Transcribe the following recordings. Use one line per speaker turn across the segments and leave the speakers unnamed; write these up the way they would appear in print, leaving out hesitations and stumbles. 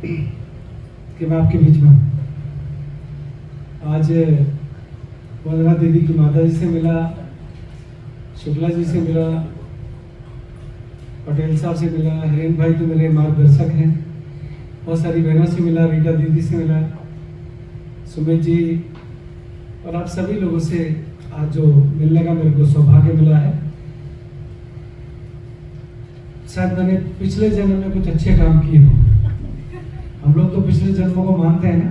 कि मैं आपके बीच में हूँ। आज वंदना दीदी की माता जी से मिला, शुक्ला जी से मिला, पटेल साहब से मिला, हिरेन भाई तो मेरे मार्गदर्शक हैं, बहुत सारी बहनों से मिला, रीटा दीदी से मिला, सुमित जी और आप सभी लोगों से आज जो मिलने का मेरे को सौभाग्य मिला है। शायद मैंने पिछले जन्म में कुछ अच्छे काम किए हो। हम लोग तो पिछले जन्मों को मानते हैं ना।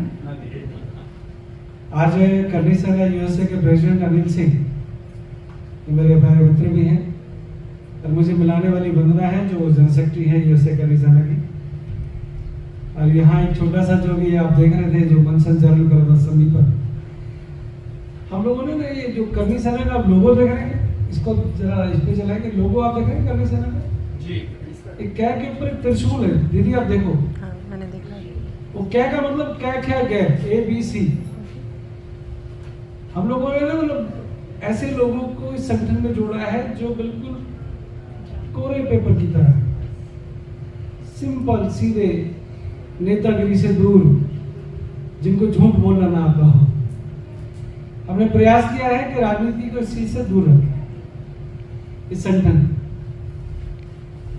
आज करनी सेना यूएसए के प्रेसिडेंट अनिल सिंह मेरे भाई मित्र भी हैं और मुझे मिलाने वाली वंदना है जो जनरल सेक्रेटरी है यूएसए करनी सेना की। और यहाँ एक छोटा सा जो भी आप देख रहे थे जो मन संचालन कर रहा था संदीप, हम लोगों ने ना ये जो करनी सेना का आप लोगो देख रहे हैं, इसको जरा इस पे चलाएंगे। लोगो आप देख रहे हैं करनी सेना का जी, एक क्या के ऊपर एक त्रिशूल है दीदी, आप देखो। हाँ, मैंने देखा। वो क्या का मतलब क्या ABC। हम लोगों ने ना मतलब ऐसे लोगों को इस संगठन में जोड़ा है जो बिल्कुल कोरे पेपर की तरह, सिंपल सीधे, नेतागिरी से दूर, जिनको झूठ बोलना ना आता हो। हमने प्रयास किया है कि राजनीति को इस चीज से दूर रखें। इस संगठन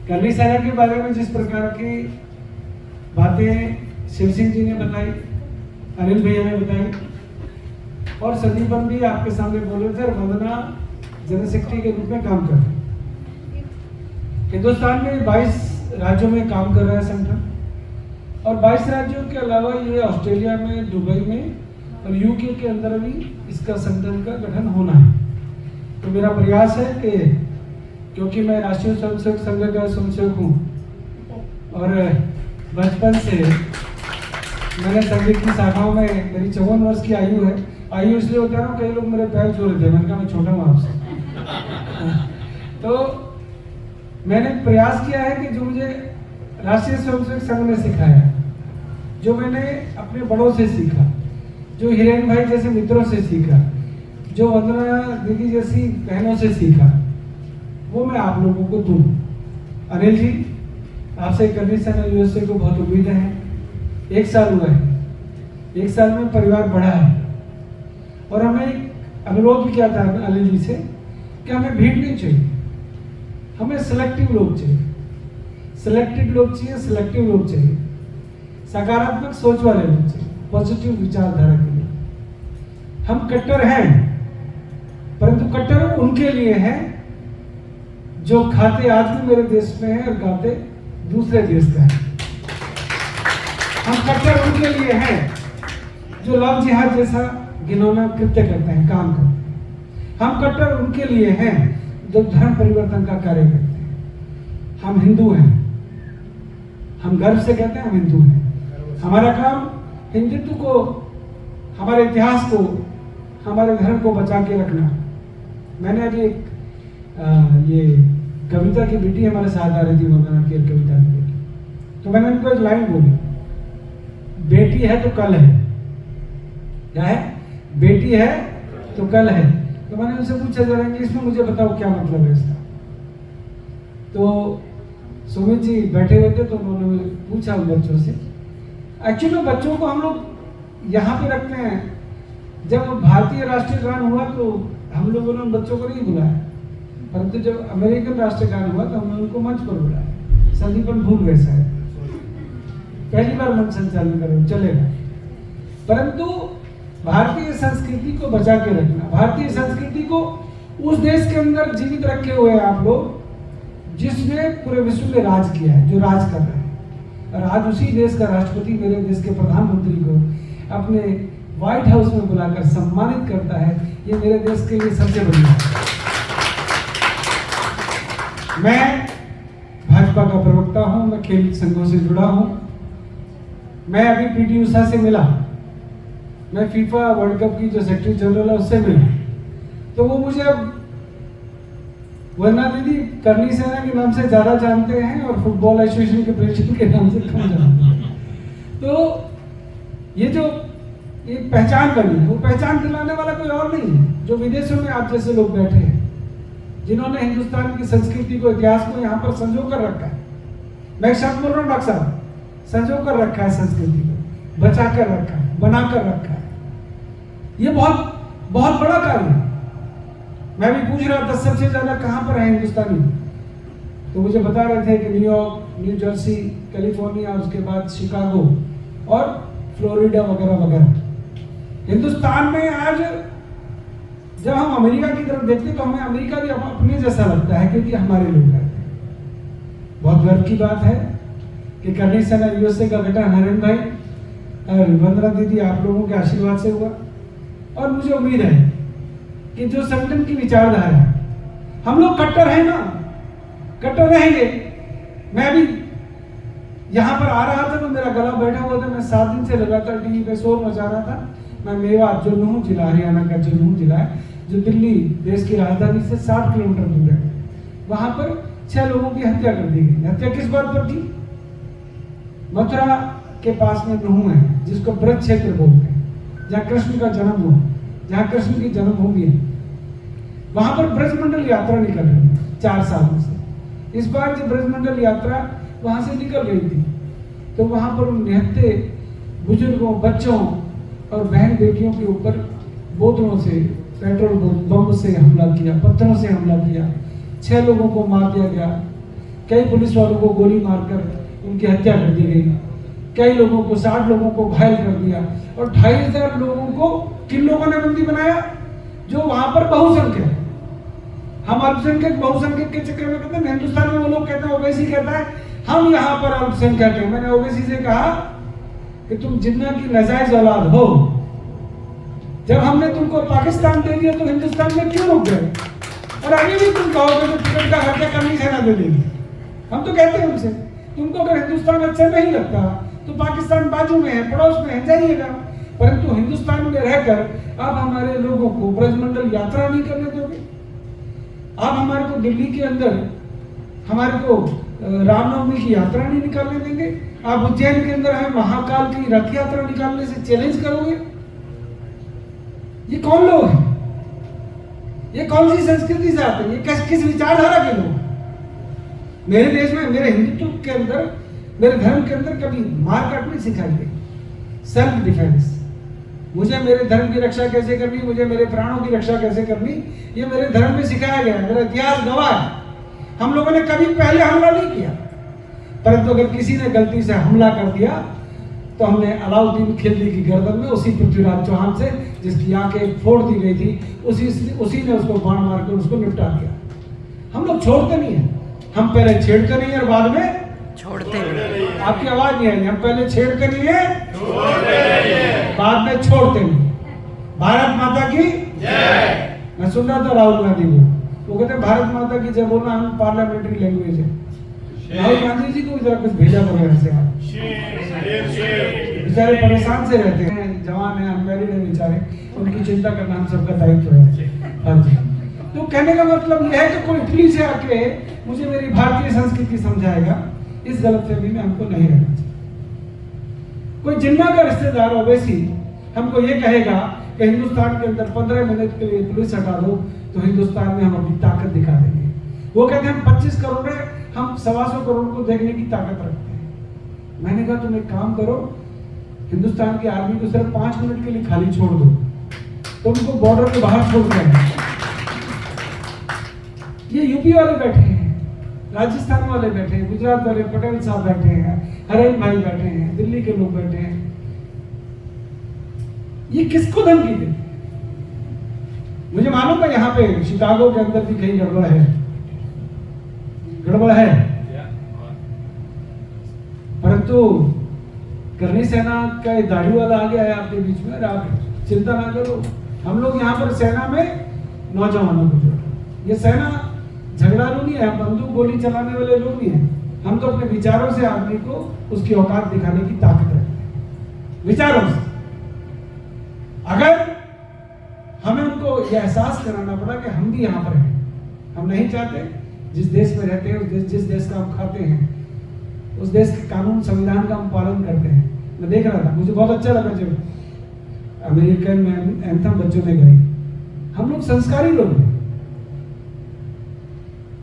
करनी सेना के बारे में जिस प्रकार की बातें शिव सिंह जी ने बताई, अनिल भैया ने बताई और संदीपन भी आपके सामने बोल रहे थे, और वंदना जनरल सेक्रेटरी के रूप में काम कर रहे हैं। हिंदुस्तान में 22 राज्यों में काम कर रहा है संगठन, और 22 राज्यों के अलावा ये ऑस्ट्रेलिया में, दुबई में और यूके के अंदर भी इसका संगठन का गठन होना है। तो मेरा प्रयास है कि क्योंकि मैं राष्ट्रीय स्वयंसेवक संघ का स्वयंसेवक हूँ और बचपन से मैंने संगीत की शाखाओं में, मेरी 54 वर्ष की आयु है। आयु इसलिए होता है ना, कई लोग मेरे पैर छू रहे थे, मैंने कहा मैं छोटा हूँ आपसे। तो मैंने प्रयास किया है कि जो मुझे राष्ट्रीय स्वयंसेवक संघ ने सिखाया, जो मैंने अपने बड़ों से सीखा, जो हिरेन भाई जैसे मित्रों से सीखा, जो वंदना दीदी जैसी बहनों से सीखा, वो मैं आप लोगों को दूं। अनिल जी, आपसे करनी सेना यूएसए को बहुत उम्मीद है। 1 साल हुआ है, 1 साल में परिवार बढ़ा है और हमें एक अनुरोध भी किया था अनिल जी से कि हमें भीड़ नहीं चाहिए, हमें सिलेक्टिव लोग चाहिए, सिलेक्टेड लोग चाहिए, सिलेक्टिव लोग चाहिए, सकारात्मक सोच वाले लोग चाहिए, पॉजिटिव विचारधारा के लिए। हम कट्टर हैं, परंतु कट्टर उनके लिए है जो खाते आज भी मेरे देश में है और गाते दूसरे देश का है। हम कट्टर उनके लिए हैं जो लव जिहाद जैसा घिनौना कृत्य करते हैं, काम करते हैं। हम कट्टर उनके लिए हैं जो धर्म परिवर्तन का कार्य करते हैं। हम हिंदू हैं, हम गर्व से कहते हैं हम हिंदू हैं। हमारा काम हिंदुत्व को, हमारे इतिहास को, हमारे धर्म को बचा के रखना। मैंने अभी एक ये कविता की बेटी हमारे साथ आ रही थी, वंदना की कविता की बेटी, तो मैंने उनको एक लाइन बोली, बेटी है तो कल है। क्या है? बेटी है तो कल है। तो मैंने उनसे पूछा जरा इंग्लिश में मुझे बताओ क्या मतलब है इसका। तो सुमित जी बैठे हुए थे तो उन्होंने पूछा उन बच्चों से। एक्चुअली बच्चों को हम लोग यहाँ पे रखते हैं। जब भारतीय राष्ट्रीय गान हुआ तो हम लोगों ने उन बच्चों को नहीं बुलाया, परंतु जब अमेरिकन राष्ट्रीय गान हुआ तो हमने उनको मंच पर बुलाया। संदीपन भूल गए शायद, पहली बार मंच संचालन करें चलेगा, परंतु भारतीय संस्कृति को बचा के रखना, भारतीय संस्कृति को उस देश के अंदर जीवित रखे हुए हैं आप लोग जिसने पूरे विश्व में राज किया है, जो राज कर रहे हैं। और आज उसी देश का राष्ट्रपति मेरे देश के प्रधानमंत्री को अपने व्हाइट हाउस में बुलाकर सम्मानित करता है। ये मेरे देश के लिए सबसे बड़ी बात है। मैं भाजपा का प्रवक्ता हूं, मैं खेल संघों से जुड़ा हूं। मैं अभी पीटी उषा से मिला, मैं फीफा वर्ल्ड कप की जो सेक्रेटरी जनरल है उससे मिला, तो वो मुझे अब वंदना दीदी करनी सेना के नाम से ज्यादा जानते हैं और फुटबॉल एसोसिएशन के प्रेसिडेंट के नाम से कम जानते हैं। तो ये जो एक पहचान बनी है, वो पहचान दिलाने वाला कोई और नहीं है। जो विदेशों में आप जैसे लोग बैठे हैं, जिन्होंने हिंदुस्तान की संस्कृति को, इतिहास को यहाँ पर संजो कर रखा है। मैं एक शब्द बोल रहा हूँ डॉक्टर साहब, संजो कर रखा है, संस्कृति को बचा कर रखा है, बना कर रखा है। ये बहुत बहुत बड़ा कार्य है। मैं भी पूछ रहा था सबसे ज्यादा कहां पर है हिंदुस्तानी, तो मुझे बता रहे थे कि न्यूयॉर्क, न्यू जर्सी, कैलिफोर्निया, उसके बाद शिकागो और फ्लोरिडा वगैरह वगैरह। हिंदुस्तान में आज जब हम अमेरिका की तरफ देखते तो हमें अमेरिका भी अपने जैसा लगता है, क्योंकि हमारे लोग रहते हैं। बहुत गर्व की बात है कि करनी सेना यूएसए का बेटा नरेंद्र भाई और वंदना दीदी आप लोगों के आशीर्वाद से हुआ, और मुझे उम्मीद है कि जो संगठन की विचारधारा है, हम लोग कट्टर हैं ना, कट्टर रहेंगे। मैं भी यहाँ पर आ रहा था तो मेरा गला बैठा हुआ था, मैं 7 दिन से लगातार टीवी पे शोर मचा रहा था। मैं मेवात जो नूह जिला, हरियाणा का जो नूह जिला है, जो दिल्ली देश की राजधानी से 60 किलोमीटर दूर है, वहां पर 6 लोगों की हत्या कर दी गई। हत्या किस बात पर की? मथुरा के पास में नूह है, जिसको ब्रज क्षेत्र बोलते हैं, जहाँ कृष्ण का जन्म हुआ, जहाँ कृष्ण की जन्मभूमि है। वहां पर ब्रजमंडल यात्रा निकल रही है 4 सालों से। इस बार जब ब्रजमंडल यात्रा वहां से निकल रही थी तो वहां पर उन निहत्थे बुजुर्गों, बच्चों और बहन बेटियों के ऊपर बोतलों से, पेट्रोल बम से हमला किया, पत्थरों से हमला किया। 6 लोगों को मार दिया गया, कई पुलिस वालों को गोली मारकर उनकी हत्या कर दी गई, कई लोगों को, 60 लोगों को घायल कर दिया, और 2500 लोगों को किन लोगों ने बंदी बनाया? जो वहां पर बहुसंख्यक है। हम अल्पसंख्यक बहुसंख्यक के चक्कर में कहते हैं, हिंदुस्तान में वो लोग कहते हैं, ओवैसी कहता है हम यहाँ पर अल्पसंख्यक हैं। मैंने ओवैसी से कहा कि तुम जिन्ना की नाजायज औलाद हो, जब हमने तुमको पाकिस्तान दे दिया तो हिंदुस्तान में क्यों रुक गए? और अभी भी तुम कहोगे तो टिकट का खर्चा करनी सेना दे देगी। हम तो कहते हैं उनसे, तुमको अगर हिंदुस्तान अच्छा नहीं लगता तो पाकिस्तान बाजू में है, पड़ोस में है, जाइएगा। परंतु हिंदुस्तान में रहकर आप हमारे लोगों को ब्रजमंडल यात्रा नहीं करने दोगे। आप हमारे को दिल्ली के अंदर हमारे को रामनवमी की यात्रा नहीं निकालने देंगे। आप उज्जैन के अंदर हमें महाकाल की रथ यात्रा निकालने से चैलेंज करोगे। ये कौन लोग हैं? ये कौन सी संस्कृति से आते हैं? ये किस विचारधारा के लोग? मेरे देश में, मेरे हिंदुत्व के अंदर, मेरे धर्म के अंदर कभी मारकाट नहीं सिखाई गई। सेल्फ डिफेंस, मुझे मेरे धर्म की रक्षा कैसे करनी, मुझे मेरे प्राणों की रक्षा कैसे करनी, ये मेरे धर्म में सिखाया गया है। मेरा इतिहास गवाह है। हम लोगों ने कभी पहले हमला नहीं किया, परंतु अगर किसी ने गलती से हमला कर दिया तो हमने अलाउद्दीन खिलजी की गर्दन में, उसी पृथ्वीराज चौहान से जिसकी आंखें फोड़ दी गई थी, उसी ने उसको बाण मार कर उसको निपटा दिया। हम लोग छोड़ते नहीं है। हम पहले छेड़ते नहीं है और बाद में
छोड़ते नहीं।
आपकी आवाज नहीं आई। हम पहले छेड़ते नहीं है, बाद में छोड़ते नहीं। भारत माता की जय। मैं सुन रहा था राहुल गांधी को, वो कहते हैं भारत माता की जय बोलना हम पार्लियामेंट्री लैंग्वेज है। राहुल गांधी जी को जरा कुछ भेजा करो ऐसे। आप बेचारे परेशान से रहते हैं, जवान है, अनमैरिड है बेचारे, उनकी चिंता करना हम सबका दायित्व है। हाँ जी। तो कहने का मतलब यह है कि कोई इटली से आके मुझे मेरी भारतीय संस्कृति समझाएगा, इस गलतफहमी में हमको नहीं रहना चाहिए। कोई जिन्ना का रिश्तेदार ओवैसी हमको ये कहेगा कि हिंदुस्तान के अंदर 15 मिनट के लिए पुलिस हटा दो तो हिंदुस्तान में हम अपनी ताकत दिखा देंगे। वो कहते हैं हम 25 करोड़ है, हम 125 करोड़ को देखने की ताकत रखते हैं। मैंने कहा तुम एक काम करो, हिंदुस्तान की आर्मी को सिर्फ 5 मिनट के लिए खाली छोड़ दो, तो उनको बॉर्डर के बाहर छोड़ दें। ये यूपी वाले बैठे हैं, राजस्थान वाले बैठे हैं, गुजरात वाले पटेल साहब बैठे हैं, हरेन भाई बैठे हैं, दिल्ली के लोग बैठे हैं। ये किसको धमकी दे? मुझे मालूम है यहाँ पे शिकागो के अंदर भी कहीं गड़बड़ है, गड़बड़ है, परंतु करनी सेना का एक दाढ़ी वाला आ गया है आपके बीच में, आप चिंता ना करो। हम लोग यहाँ पर सेना में नौजवानों को जोड़, ये सेना झगड़ालू नहीं है, बंदूक गोली चलाने वाले लोग नहीं है। हम तो अपने विचारों से आदमी को उसकी औकात दिखाने की ताकत रखते हैं, विचारों से। अगर हमें उनको यह एहसास कराना पड़ा कि हम भी यहाँ पर हैं, हम नहीं चाहते जिस देश में रहते हैं, जिस देश का हम खाते हैं, उस देश के कानून संविधान का हम पालन करते हैं। मैं देख रहा था, मुझे बहुत अच्छा लगा जब अमेरिकन एंथम बच्चों ने गाई। हम लोग संस्कारी लोग हैं,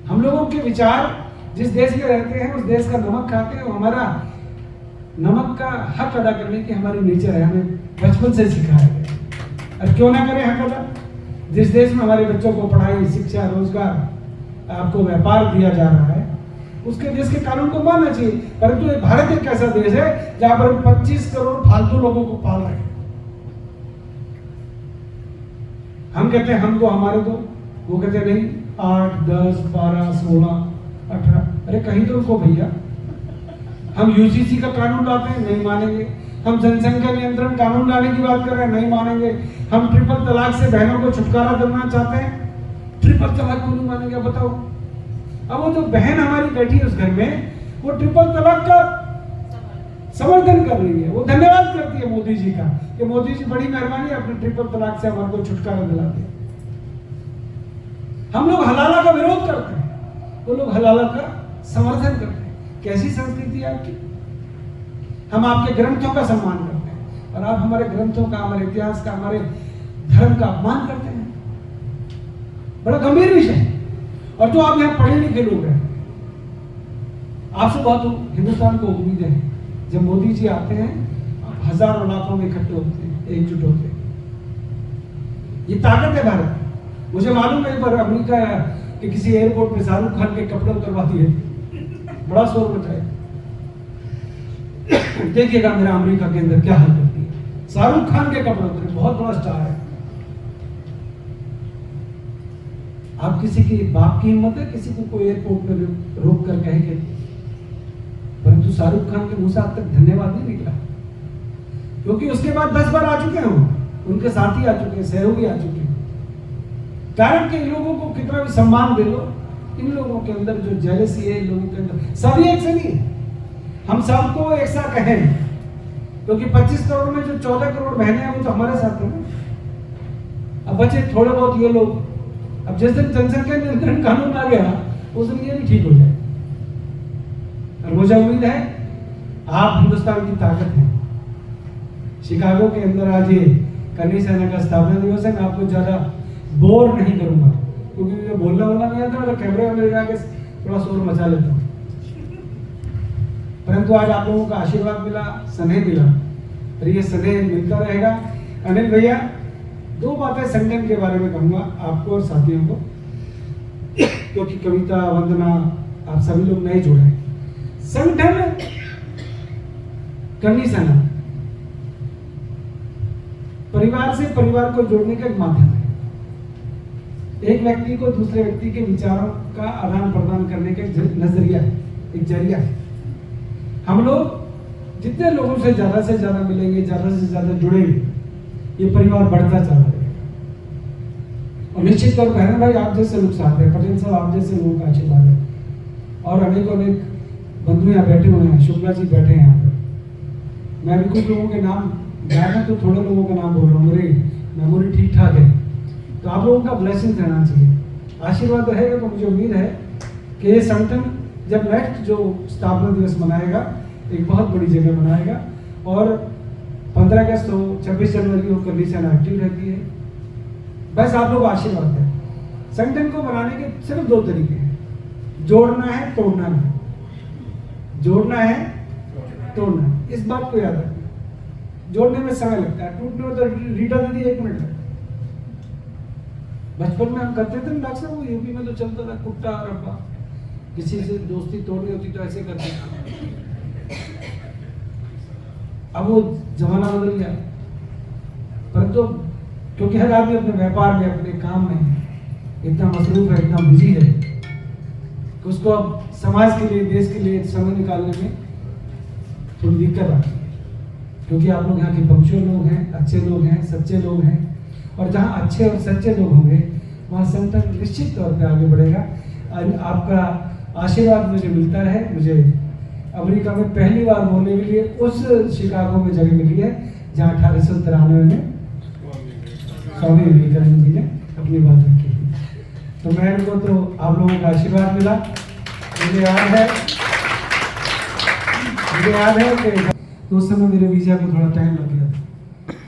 हम लोगों के विचार जिस देश में रहते हैं उस देश का नमक खाते हैं, हमारा नमक का हक अदा करने की हमारी नेचर है, हमें बचपन से सिखाया गया। और क्यों ना करें हक अदा? जिस देश में हमारे बच्चों को पढ़ाई, शिक्षा, रोजगार, आपको व्यापार दिया जा रहा है, उसके देश के कानून को मानना चाहिए। परंतु ये भारत एक ऐसा देश है जहां पर 25 करोड़ फालतू लोगों को पाल रहे हैं। हम कहते हैं हम दो, हमारे दो, वो कहते हैं नहीं 8, 10, 12, 16, 18। अरे कहीं तो रुको भैया। हम यूसीसी का कानून लाते हैं, नहीं मानेंगे। हम जनसंख्या नियंत्रण कानून लाने की बात कर रहे हैं, नहीं मानेंगे। हम ट्रिपल तलाक से बहनों को छुटकारा दिलाना चाहते हैं, ट्रिपल तलाक को नहीं मानेंगे। बताओ, अब वो जो बहन हमारी बैठी है उस घर में, वो ट्रिपल तलाक का समर्थन कर रही है, वो धन्यवाद करती है मोदी जी का कि मोदी जी बड़ी मेहरबानी अपने ट्रिपल तलाक से हमारे को छुटकारा दिला दिया। हम लोग हलाला का विरोध करते हैं, वो लोग हलाला का समर्थन करते हैं। कैसी संस्कृति है आपकी? हम आपके ग्रंथों का सम्मान करते हैं और आप हमारे ग्रंथों का, हमारे इतिहास का, हमारे धर्म का अपमान करते हैं। बड़ा गंभीर विषय है। और जो आप यहाँ पढ़े लिखे लोग हैं, आपसे बहुत हिंदुस्तान को उम्मीद है, जब मोदी जी आते हैं हजारों लाखों में इकट्ठे होते हैं, एकजुट होते हैं। ये ताकत है भारत। मुझे मालूम है एक बार अमेरिका के किसी एयरपोर्ट पे शाहरुख खान के कपड़े उतरवा दिए, बड़ा शोर मचाया। देखिएगा मेरा अमेरिका के अंदर क्या हाल करती है। शाहरुख खान के कपड़े उतरे, बहुत बड़ा स्टार है। आप किसी की बाप की हिम्मत है किसी को कोई एयरपोर्ट पे रोक कर कहेंगे? परंतु शाहरुख खान के मुंह से आज तक धन्यवाद नहीं निकला, क्योंकि उसके बाद 10 बार आ चुके हैं, उनके साथी आ चुके हैं, सहयोगी आ चुके हैं। कारण कि इन लोगों को कितना भी सम्मान दे लो, इन लोगों के अंदर जो जेलसी है, इन लोगों के अंदर सभी एक से नहीं है। हम सबको एक सा कहें, क्योंकि 25 करोड़ में जो 14 करोड़ बहनें हैं वो तो हमारे साथ है ना। अब बचे थोड़े बहुत ये लोग। अब जिस दिन जनसंख्या नियंत्रण कानून आ गया उस दिन ये भी ठीक हो जाए। और मुझे उम्मीद है आप हिंदुस्तान की ताकत हैं। शिकागो के अंदर आज ये करनी सेना का स्थापना दिवस है। मैं आपको ज्यादा बोर नहीं करूंगा, क्योंकि मुझे बोलना नहीं आता, और कैमरे में लगा के थोड़ा शोर मचा लेता हूँ। परंतु आज आप लोगों का आशीर्वाद मिला, स्नेह मिला, और ये स्नेह मिलता रहेगा। अनिल भैया, 2 बातें संगठन के बारे में कहूंगा आपको और साथियों को, क्योंकि कविता, वंदना, आप सभी लोग नए जुड़े हैं। संगठन करनी सेना परिवार से परिवार को जोड़ने का एक माध्यम है। एक व्यक्ति को दूसरे व्यक्ति के विचारों का आदान प्रदान करने का एक नजरिया है, एक जरिया है। हम लोग जितने लोगों से ज्यादा मिलेंगे, ज्यादा से ज्यादा जुड़ेंगे, ये परिवार बढ़ता चला जाएगा। और निश्चित तौर पर है भाई, आप जैसे लोग साथ हैं, पटेल साहब आप जैसे लोगों का आशीर्वाद है, और अनेक बंधु यहाँ बैठे हुए हैं, शुक्ला जी बैठे हैं यहाँ पर। मैं भी कुछ लोगों के नाम ज्यादा तो थोड़े लोगों का नाम बोल रहा हूँ, मेरी मेमोरी ठीक ठाक है। तो आप लोगों का ब्लेसिंग रहना चाहिए, आशीर्वाद रहेगा। तो मुझे उम्मीद है कि ये संगठन जब नेक्स्ट जो स्थापना दिवस मनाएगा, एक बहुत बड़ी जगह मनाएगा, और 15 अगस्त हो, 26 जनवरी हो, करनी सेना एक्टिव रहती है। बस आप लोग आशीर्वाद दें। संगठन को बनाने के सिर्फ 2 तरीके हैं, जोड़ना है, तोड़ना नहीं। जोड़ना है, तोड़ना है, इस बात को याद रखना। जोड़ने में समय लगता है, टूटने में तो रीटा दीदी 1 मिनट लगता है। बचपन में हम करते थे ना डॉक्टर, वो यूपी में तो चलता था कुट्टा रब्बा, किसी से दोस्ती तोड़नी होती तो ऐसे करते थे। अब वो जमाना बदल गया, परंतु क्योंकि हर आदमी अपने व्यापार में, अपने काम में इतना मसरूफ है, इतना बिजी है कि उसको अब समाज के लिए, देश के लिए समय निकालने में थोड़ी दिक्कत आती है। क्योंकि आप लोग यहाँ के पंक्चुअल लोग हैं, अच्छे लोग हैं, सच्चे लोग हैं, और जहाँ अच्छे और सच्चे लोग होंगे वहाँ संगठन निश्चित तौर पे आगे बढ़ेगा। आपका आशीर्वाद मुझे मिलता रहे। मुझे अमेरिका में पहली बार बोलने के लिए उस शिकागो में जगह मिली है जहाँ 1893 में स्वामी विवेकानंद जी ने अपनी बात रखी थी। तो मैं को तो आप लोगों का आशीर्वाद मिला। मुझे याद है कि तो उस समय मेरे वीजा को थोड़ा टाइम लग गया था,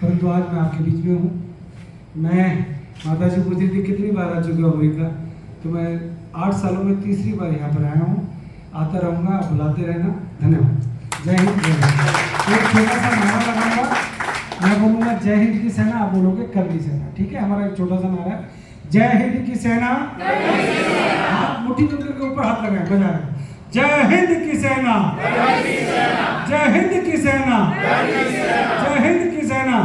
परंतु आज मैं आपके बीच में हूँ। मैं माता जी पूछ रही थी कितनी बार आ चुके हो अमेरिका, तो मैं 8 सालों में तीसरी बार यहाँ पर आया हूँ। आता रहूँगा, आप बुलाते रहना। धन्यवाद। जय हिंद जय हिंद। एक छोटा सा नारा लगाऊंगा, मैं बोलूंगा जय हिंद की सेना, आप बोलोगे करगी सेना, ठीक है? हमारा एक छोटा सा नारा है, जय हिंद की सेना, हाथ मुट्ठी के ऊपर हाथ लगाए, बजा रहे, जय हिंद की सेना, जय हिंद की सेना, जय हिंद की सेना।